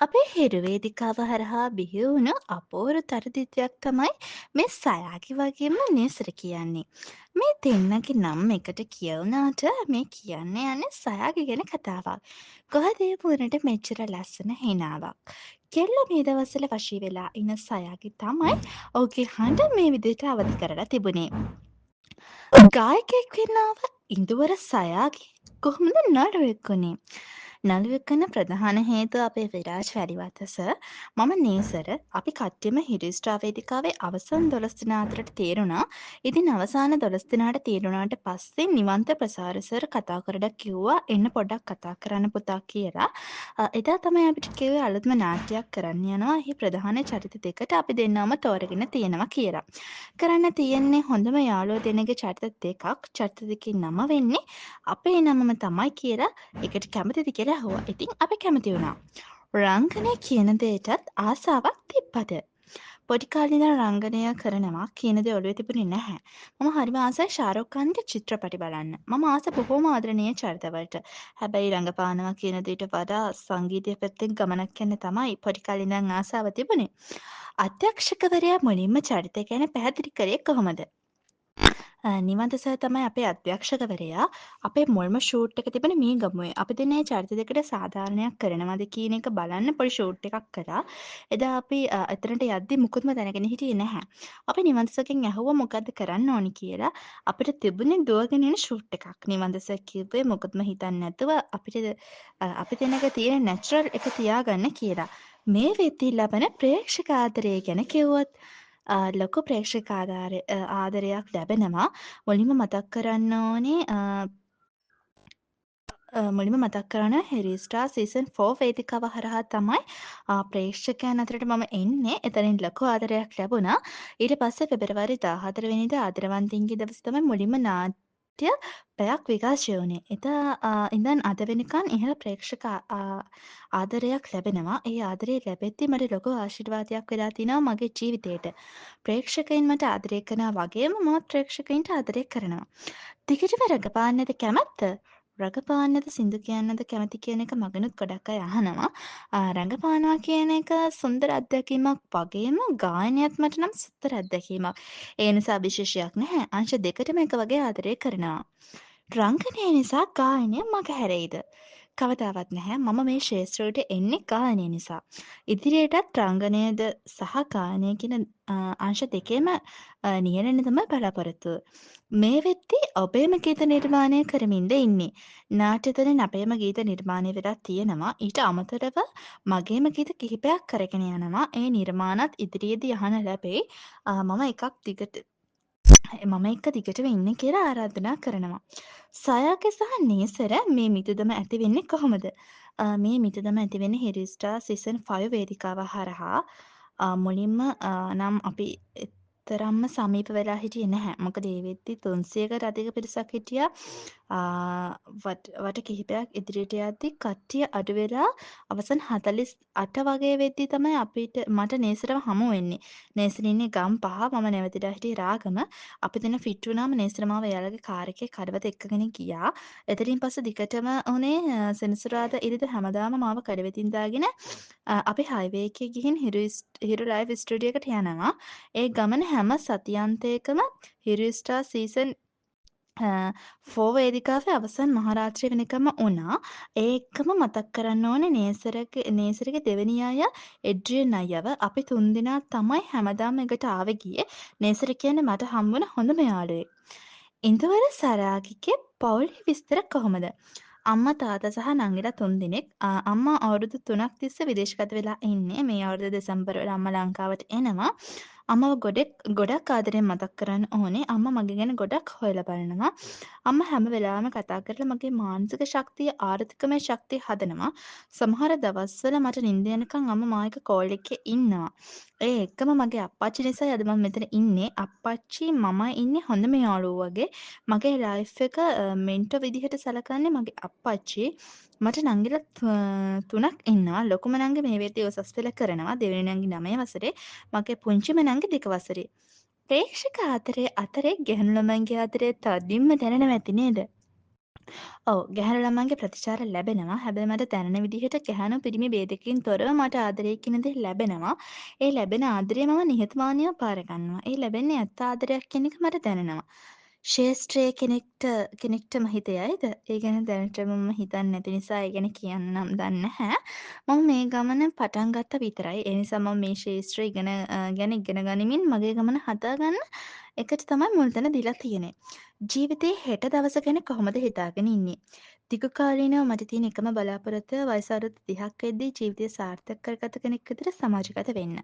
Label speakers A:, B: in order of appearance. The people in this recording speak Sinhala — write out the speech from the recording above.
A: අපේ හිරු වේදිකාව හරහා බිහි වුණු අපූරු තරුදිත්වයක් තමයි මේ සයාගි වගේම නිසර කියන්නේ. මේ දෙන්නගේ නම් එකට කියවුනාට මේ කියන්න යන්නේ සයාගි ගැන කතාවක්. කොහොද ඒ පුරට මෙච්චර ලස්සන හිනාවක්. කෙල්ල මේ දවස්වල වශී වෙලා ඉන්න සයාගි තමයි ඔහුගේ හඬ මේ විදිහට අවදි කරලා තිබුණේ. ගායකයෙක් වෙන්නාව ඉඳුවර සයාගේ කොහොමද නළුවෙක් වුණේ? නළුවෙක් වන ප්‍රධාන හේතුව අපේ විරාජ් වැලිවතස මම නේසර අපි කට්ටියම හිරිස්ට්‍රා වේදිකාවේ අවසන් 12 දෙනා අතරට තේරුණා. ඉතින් අවසාන 12 දෙනාට තේරුණාට පස්සේ නිවන්ත ප්‍රසාර සර් කතා කරලා කිව්වා එන්න පොඩ්ඩක් කතා කරන්න පුතා කියලා. එදා තමයි අපිට කිව්වේ අලුත්ම නාට්‍යයක් කරන්න යනවා. එහි ප්‍රධාන චරිත දෙකට අපි දෙන්නම තෝරගෙන තියෙනවා කියලා. කරන්න තියෙන්නේ හොඳම යාළුවෝ දෙන්නගේ චරිත දෙකක්. චරිත දෙකේ නම වෙන්නේ අපේ නමම තමයි කියලා එකට කැමතිද කියලා ඇහුවා. ඉතින් අපි කැමති වුණා. රංගනය කියන දේටත් ආසාවක් තිබ්බද? පොඩි කාලේ ඉඳන් රංගනය කරනවා කියන දේ ඔළුවේ තිබුණේ නැහැ. මම හරිම ආසයි ශාරුක් ඛාන්ගේ චිත්‍රපටි බලන්න. මම ආස බොහොම ආදරණීය චරිතවලට. හැබැයි රංගපානවා කියන දේට වඩා සංගීතය පැත්තෙන් ගමනක් යන්න තමයි පොඩි කාලේ ඉඳන් ආසාව තිබුණේ. අධ්‍යක්ෂකවරයා මුලින්ම චරිතය ගැන පැහැදිලි කරේ කොහොමද? නිවන්ත සර් තමයි අපේ අධ්‍යක්ෂකවරයා. අපේ මුල්ම ෂූට් එක තිබුණේ මේ ගමුවේ. අපි දෙන්න ඒ චරිත දෙකට සාධාරණයක් කරනවද කියන එක බලන්න පොඩි ෂූට් එකක් කරා. එදා අපි එතනට යද්දි මුකුත්ම දැනගෙන හිටියේ නැහැ. අපි නිවන්ත සර්ගෙන් ඇහුවා මොකද්ද කරන්න ඕනි කියලා. අපිට තිබුණේ දුවගෙන යන ෂූට් එකක්. නිවන්ත සර් කිව්වේ මොකුත්ම හිතන්නේ නැතුව අපි දෙන්නක තියෙන නැචරල් එක තියාගන්න කියලා. මේ වෙද්දී ලබන ප්‍රේක්ෂක ආදරය ගැන කිව්වොත් ලොකු ප්‍රේක්ෂක ආදරයක් ලැබෙනවා. මුලින්ම මතක් කරන්න ඕනේ මුලින්ම මතක් කරන්න හෙරිස්ටා සීසන් 4 වේදිකාව හරහා තමයි ප්‍රේක්ෂකයන් අතරට මම එන්නේ. එතනින් ලොකු ආදරයක් ලැබුණා. ඊට පස්සේ පෙබරවාරි 14 වෙනිදා ආදරවන්තින්ගේ දවසේ තමයි මුලින්ම නාට්‍ය පැයක් විකාශය වුණේ. එදා ඉඳන් අද වෙනකන් ඉහළ ප්‍රේක්ෂක ආදරයක් ලැබෙනවා. ඒ ආදරය ලැබෙද්දි මට ලොකු ආශිර්වාදයක් වෙලා තිනවා මගේ ජීවිතේට. ප්‍රේක්ෂකයින් මට ආදරය කරනවා වගේම මමත් ප්‍රේක්ෂකයින්ට ආදරය කරනවා. දිගටම රඟපාන්නද කැමැත්ත? රඟපාන්නද සින්දු කියන්නද කැමති කියන එක මගෙනුත් ගොඩක් අය අහනවා. රඟපානවා කියන එක සුන්දර අත්දැකීමක් වගේම ගායනයත් මට නම් සුන්දර අත්දැකීමක්. ඒ නිසා විශේෂයක් නැහැ. අංශ දෙකටම එක වගේ ආදරය කරනවා. රංගනය නිසා ගායනය මගහැරෙයිද? කවදාවත් නැහැ. මම මේ ක්ෂේත්‍රයට එන්නේ ගායනය නිසා. ඉදිරියටත් රංගනයද සහ ගායනය කියන අංශ දෙකේම නියැලෙන්න තමයි බලාපොරොත්තුව. මේ වෙද්දී ඔබේම ගීත නිර්මාණය කරමින්ද ඉන්නේ. නාට්‍යවලින් අපේම ගීත නිර්මාණය වෙලා තියෙනවා. ඊට අමතරව මගේම ගීත කිහිපයක් කරගෙන යනවා. ඒ නිර්මාණත් ඉදිරියේදී අහන්න ලැබෙයි. මම එක්ක දිගටම ඉන්න කියලා ආරාධනා කරනවා. සයාගේ සහ නේසර මේ මිතුදම ඇති වෙන්නේ කොහොමද? මේ මිතුදම ඇති වෙන්නේ හෙරිස්ටා සීසන් 5 වේදිකාව හරහා. මුලින්ම නම් අපි එතරම්ම සමීප වෙලා හිටියේ නැහැ. මොකද ඒ වෙද්දි 300කට අධික පිරිසක් හිටියා. වට කිහිපයක් ඉදිරියට යද්දි කට්ටිය අඩු වෙලා අවසන් 48 වගේ වෙද්දි තමයි මට නේසරව හමු වෙන්නේ. නේසර ඉන්නේ ගම් 5 මම නැවතිලා හිටියේ රාගම. අපි දෙන ෆිට වුණාම නේසර මාව එයාලගේ කාර් එකේ කඩවත එක්කගෙන ගියා. එතනින් පස්සේ දිගටම උනේ සෙනසුරාදා ඉරිදා හැමදාම මාව කඩවතින් දාගෙන අපි හයිවේ එකේ ගිහින් හිරු ලයිව් ස්ටුඩියෝ එකට යනවා. ඒ ගමන හැම සතියන්තයකම හිරු ස්ටාර් සීසන් 4 වේදිකාවේ අවසන් මහරාත්‍රිය වෙනකම්ම වුණා. ඒ එක්කම මතක් කරන්න ඕනේ නේසරගේ දෙවෙනි අයියා එඩ්රියන් අයියව. අපි තුන්දෙනා තමයි හැමදාම එකට ආවේ ගියේ. නේසර කියන්නේ මට හම්බුන හොඳම යාළුවෙක්. ඉන්දුවර සරාගිගේ පවුලේ විස්තර කොහොමද? අම්මා තාත්තා සහ නංගිලා තුන්දෙනෙක්. අම්මා අවුරුදු 3ක් තිස්සේ විදේශගත වෙලා ඉන්නේ. මේ අවුරුදු දෙසැම්බර් වල අම්මා ලංකාවට එනවා. අම්මව ගොඩක් ආදරෙන් මතක් කරන්න ඕනේ. අම්මා මගේ ගැන ගොඩක් හොයලා බලනවා. අම්මා හැම වෙලාවෙම කතා කරලා මගේ මානසික ශක්තිය, ආර්ථිකමය ශක්තිය හදනවා. සමහර දවස්වල මට නිින්ද යනකම් අම්මා මා එක්ක කෝල් එකේ ඉන්නවා. ඒ එක්කම මගේ අප්පච්චි නිසායි අද මම මෙතන ඉන්නේ. අප්පච්චි මමයි ඉන්නේ හොඳම යාළුවෝ වගේ. මගේ ලයිෆ් එක මෙන්ටර් විදිහට සලකන්නේ මගේ අප්පච්චි. මට නංගිලා තුනක් ඉන්නවා. ලොකුම නංගි මේ වෙද්දී උසස් පෙළ කරනවා. දෙවෙනි නංගි 9 වසරේ. මගේ පුංචිම නංගි 2 වසරේ. ප්‍රේක්ෂක ආදරේ අතරේ ගැහැණු ළමයින්ගේ ආදරේ තදින්ම දැනෙනවා ඇති නේද? ඔව් ගැහැණු ළමයින්ගේ ප්‍රතිචාර ලැබෙනවා. හැබැයි මට දැනෙන විදිහට ගැහැණු පිරිමි ભેදකින් තොරව මට ආදරය කියන දේ ලැබෙනවා. ඒ ලැබෙන ආදරය මම නිහතමානීව බාර ගන්නවා. ඒ ලැබෙන්නේ ඇත්ත ආදරයක් කියන එක මට දැනෙනවා. ක්ෂේත්‍රයේ කෙනෙක්ටම හිතෙයිද? ඒ ගැන දැනටම මම හිතන්නේ නැති නිසා ඒ ගැන කියන්නම් දන්නේ නැහැ. මම මේ ගමන පටන් ගත්තා විතරයි. ඒ නිසා මම මේ ක්ෂේත්‍රය ගැන ඉගෙන ගනිමින් මගේ ගමන හදාගන්න එකට තමයි මුල් තැන දීලා තියෙන්නේ. ජීවිතේ හෙට දවස ගැන කොහොමද හිතාගෙන ඉන්නේ? දිගු කාලීනව මට තියෙන එකම බලාපොරොත්තුව වයස අවුරුදු 30ක් වෙද්දී ජීවිතය සාර්ථක කරගත කෙනෙක් විදිහට සමාජගත වෙන්න.